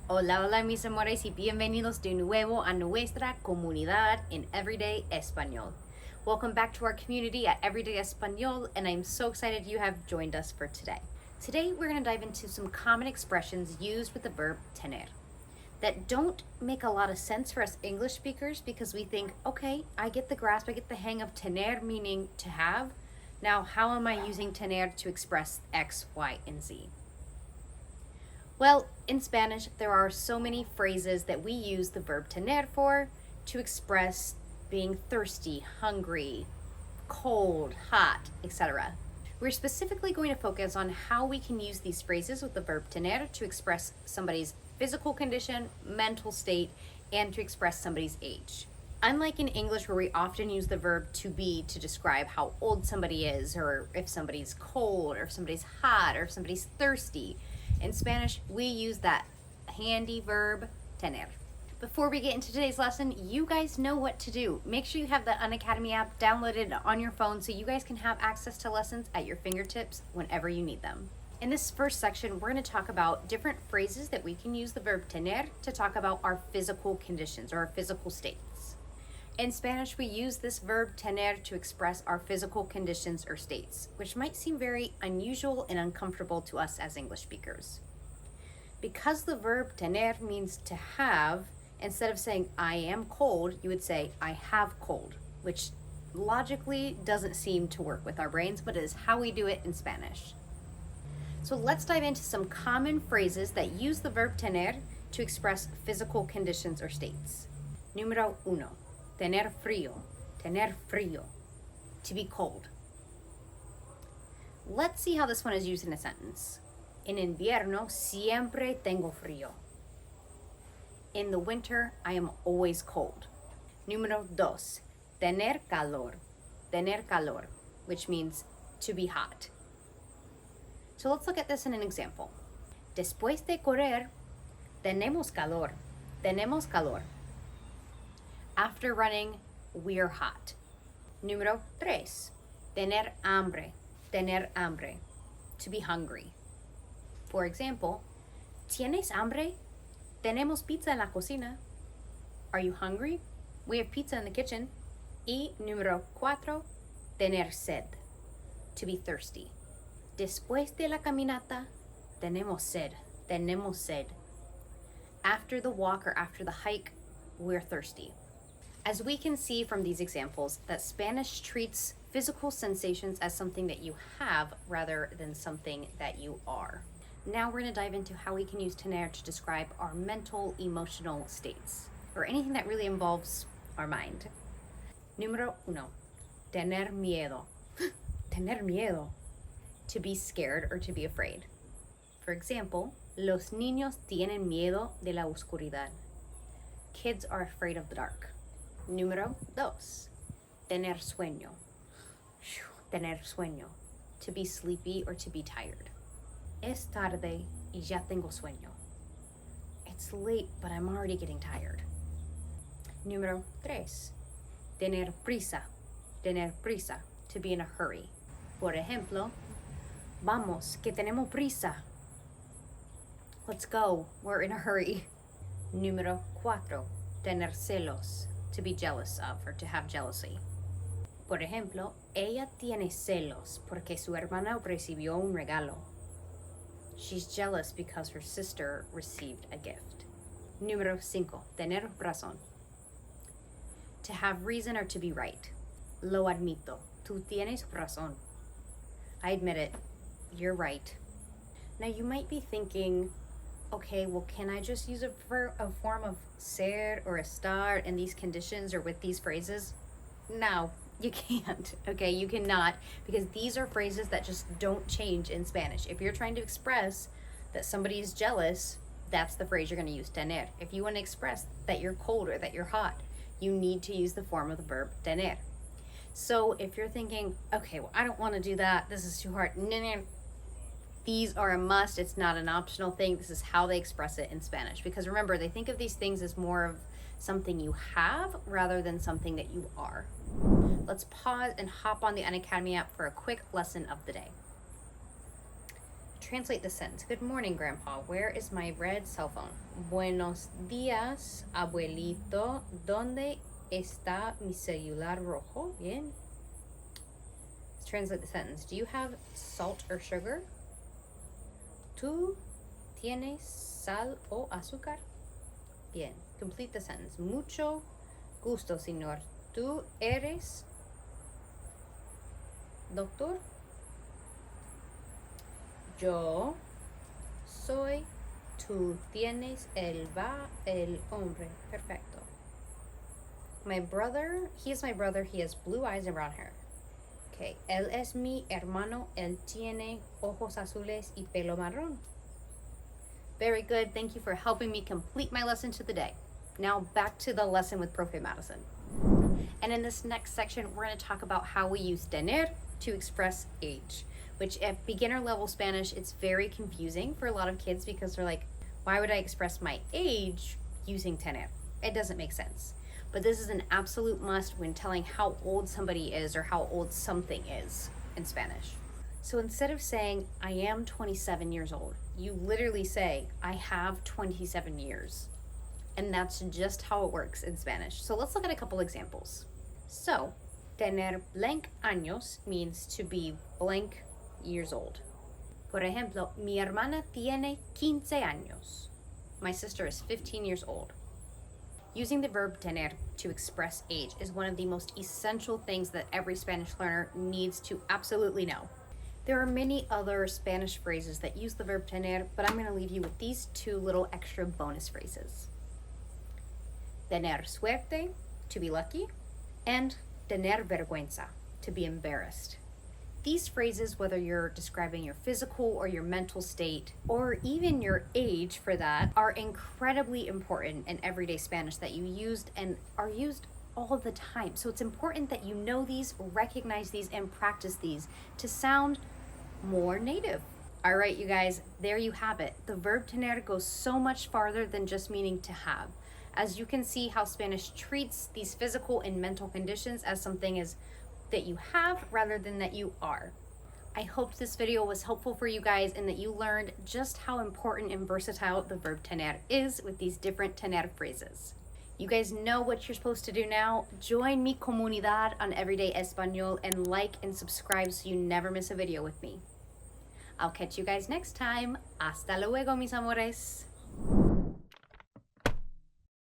Hola, hola mis amores y bienvenidos de nuevo a nuestra comunidad en Everyday Español. Welcome back to our community at Everyday Español, and I'm so excited you have joined us for today. Today we're going to dive into some common expressions used with the verb tener that don't make a lot of sense for us English speakers because we think, okay, I get the grasp, I get the hang of tener meaning to have. Now, how am I using tener to express X, Y, and Z? Well, in Spanish, there are so many phrases that we use the verb tener for to express being thirsty, hungry, cold, hot, etc. We're specifically going to focus on how we can use these phrases with the verb tener to express somebody's physical condition, mental state, and to express somebody's age. Unlike in English, where we often use the verb to be to describe how old somebody is, or if somebody's cold, or if somebody's hot, or if somebody's thirsty, in Spanish, we use that handy verb tener. Before we get into today's lesson, you guys know what to do. Make sure you have the Unacademy app downloaded on your phone so you guys can have access to lessons at your fingertips whenever you need them. In this first section, we're going to talk about different phrases that we can use the verb tener to talk about our physical conditions or our physical states. In Spanish, we use this verb tener to express our physical conditions or states, which might seem very unusual and uncomfortable to us as English speakers. Because the verb tener means to have, instead of saying I am cold, you would say I have cold, which logically doesn't seem to work with our brains, but it is how we do it in Spanish. So let's dive into some common phrases that use the verb tener to express physical conditions or states. Número uno. Tener frío, to be cold. Let's see how this one is used in a sentence. En invierno siempre tengo frío. In the winter, I am always cold. Número dos, tener calor, which means to be hot. So let's look at this in an example. Después de correr, tenemos calor. After running, we're hot. Número tres, tener hambre, to be hungry. For example, ¿tienes hambre? Tenemos pizza en la cocina. Are you hungry? We have pizza in the kitchen. Y número cuatro, tener sed, to be thirsty. Después de la caminata, tenemos sed. After the walk or after the hike, we're thirsty. As we can see from these examples, that Spanish treats physical sensations as something that you have rather than something that you are. Now we're going to dive into how we can use tener to describe our mental, emotional states, or anything that really involves our mind. Número uno, tener miedo. To be scared or to be afraid. For example, los niños tienen miedo de la oscuridad. Kids are afraid of the dark. Número dos, tener sueño. To be sleepy or to be tired. Es tarde y ya tengo sueño. It's late, but I'm already getting tired. Número tres, tener prisa. To be in a hurry. Por ejemplo, vamos, que tenemos prisa. Let's go, we're in a hurry. Número cuatro, tener celos. To be jealous of or to have jealousy. Por ejemplo, ella tiene celos porque su hermana recibió un regalo. She's jealous because her sister received a gift. Número cinco, tener razón. To have reason or to be right. Lo admito, tú tienes razón. I admit it, you're right. Now you might be thinking, okay, well, can I just use a form of ser or estar in these conditions or with these phrases? No, you can't. Okay, you cannot, because these are phrases that just don't change in Spanish. If you're trying to express that somebody is jealous, that's the phrase you're going to use, tener. If you want to express that you're cold or that you're hot, you need to use the form of the verb tener. So if you're thinking, okay, well, I don't want to do that, this is too hard. These are a must. It's not an optional thing. This is how they express it in Spanish. Because remember, they think of these things as more of something you have rather than something that you are. Let's pause and hop on the Unacademy app for a quick lesson of the day. Translate the sentence. Good morning, Grandpa. Where is my red cell phone? Buenos días, abuelito. ¿Dónde está mi celular rojo? Bien. Let's translate the sentence. Do you have salt or sugar? ¿Tú tienes sal o azúcar? Bien. Complete the sentence. Mucho gusto, señor. ¿Tú eres doctor? Yo soy, tú tienes, él va, el hombre. Perfecto. My brother, he is my brother. He has blue eyes and brown hair. Okay. Él es mi hermano. Él tiene ojos azules y pelo marrón. Very good. Thank you for helping me complete my lesson to the day. Now back to the lesson with Profe Madison. And in this next section, we're going to talk about how we use tener to express age, which at beginner level Spanish, it's very confusing for a lot of kids because they're like, why would I express my age using tener? It doesn't make sense. But this is an absolute must when telling how old somebody is or how old something is in Spanish. So instead of saying, I am 27 years old, you literally say, I have 27 years. And that's just how it works in Spanish. So let's look at a couple examples. So, tener blank años means to be blank years old. Por ejemplo, mi hermana tiene 15 años. My sister is 15 years old. Using the verb tener to express age is one of the most essential things that every Spanish learner needs to absolutely know. There are many other Spanish phrases that use the verb tener, but I'm going to leave you with these two little extra bonus phrases. Tener suerte, to be lucky, and tener vergüenza, to be embarrassed. These phrases, whether you're describing your physical or your mental state, or even your age for that, are incredibly important in everyday Spanish that you used and are used all the time. So it's important that you know these, recognize these, and practice these to sound more native. All right, you guys, there you have it. The verb tener goes so much farther than just meaning to have. As you can see how Spanish treats these physical and mental conditions as something that you have rather than that you are. I hope this video was helpful for you guys and that you learned just how important and versatile the verb tener is with these different tener phrases. You guys know what you're supposed to do now. Join mi comunidad on Everyday Español and like and subscribe so you never miss a video with me. I'll catch you guys next time. Hasta luego, mis amores.